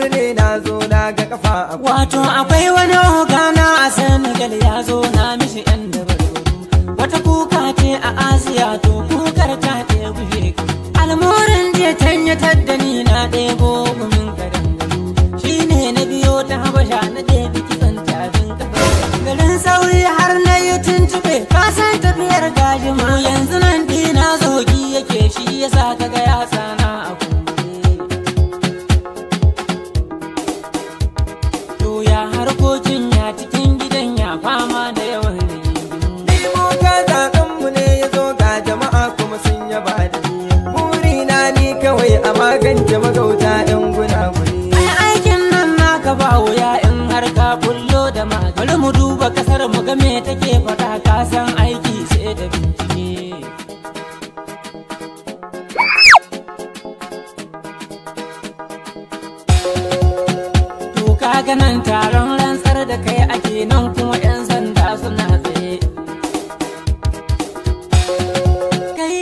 umaru ne na zo na ga kafa a wato akwai wani ogana a Senegal ya zo na mishi yan dabaru wata kuka ce a Asiya to kukar ta ɗebu shekaru almorin je tanyatar da ni na ɗebo gumin kadangaru shine na biyo ta Habasha na ɗebi kitsan tafin kafa garin sauri har na yi tuntube ka san tafiyar gajima yanzu nan dina zogi yake shi yasa kaga ya sana a harkokin ya cikin gidan ya fama da yawan nemo ka zaɓenmu ne ya zo ga jama'a kuma sun yaba da ni burina ni kawai a magance magauta yan gunaguni aikin nan naka ba wuya in har ka bullo da bari mu duba kasar mu ga me take faɗa ka san aiki sai da bincike to kaga nan taron rantsar da kai ake nan kuma 'yan sanda suna tsaye kai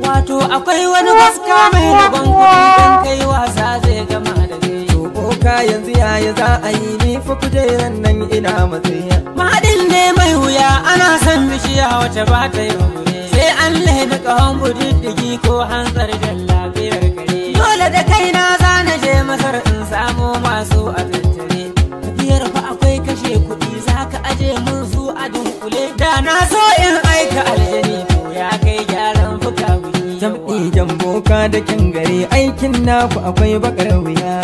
wato akwai wani waska mai rabon kuɗi dan kai wasa zai gama da kai to boka yanzu yaya za a yi ni fa kujeran nan ina matsaya mahaɗin ne mai wuya ana son bishiya wace ba ta yi hure sai an laida ƙahon budiddigi ko hanzar da lafiyar kare dole da kaina za na je Masar in samo masu a tattare tafiyar fa akwai kashe kuɗi za ka aje mun su a dunkule da na so in aika aljani to ya kai gyaran fuka wuri jam'i jamboka da kin gari aikin naku akwai bakar wuya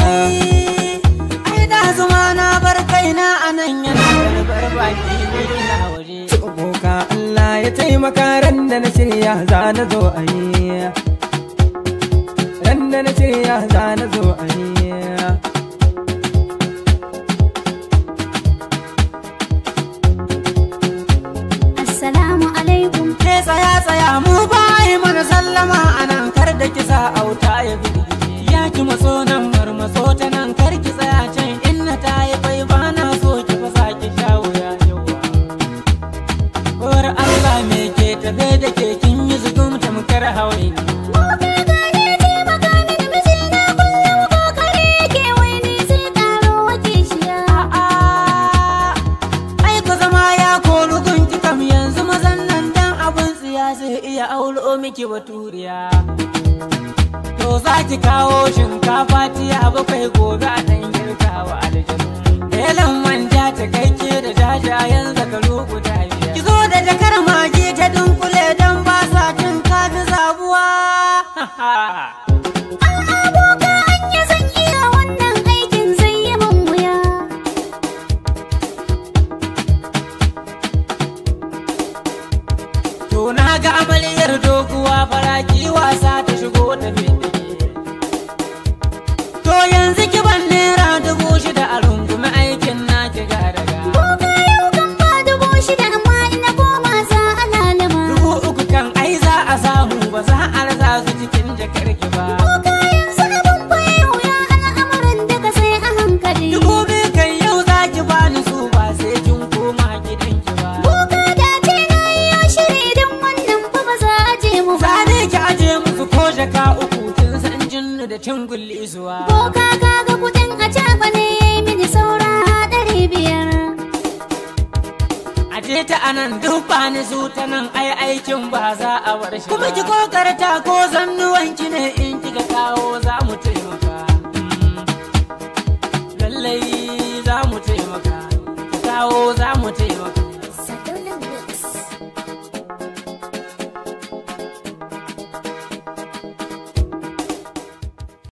ai da zuma na bar kaina anan yana karbar baki ne ina waje boka Allah ya taimaka ran da na shirya za na zo a yi ran da na shirya za na zo a yi Assalamu alaikum. ke tsaya mu bai mana sallama anan kar da kisa auta ya bi ya ki maso nan marmaso ta nan kar ki tsaya can inna ta yi bai bana so ki fasa ki shawo ya yawa war Allah me ke tafe da ke kin yi zugum tamkar hawaye iya aulo miki baturiya to za ki kawo shinkafa tiya bakwai gobe a dan girkawa aljanu belan manja ta kaice da jajayen zakaru guda biyar ki zo da jakar magi ta dunkule don ba sa cin kafi zabuwa na ga amaliyar doguwa faraki wasa ta shigo da fitike to yanzu ki ban naira 6,000 a rungumi aikin na ki garaga boka yau kan ba 6,000 amma ina koma za a lalima 3,000 kan ai za a samu ba za a rasa su cikin jakar ki ba boka yanzu abin kwaye wuya al'amuran duka sai a hankali 2,000 kan yau za ki bani su ba sai kin koma gidan ki ba boka da ce na yi shiri don wannan fa ba za a je mu ba zane ki aje musu ko jaka 3 kin san jinnu da tingulli zuwa boka kaga kudin a caba ne yayi mini saura 500 aje ta anan duk bani su ta nan ai aikin ba za a bar shi kuma ki kokarta ko zannuwanki ne in kika kawo za mu taimaka lallai za mu taimaka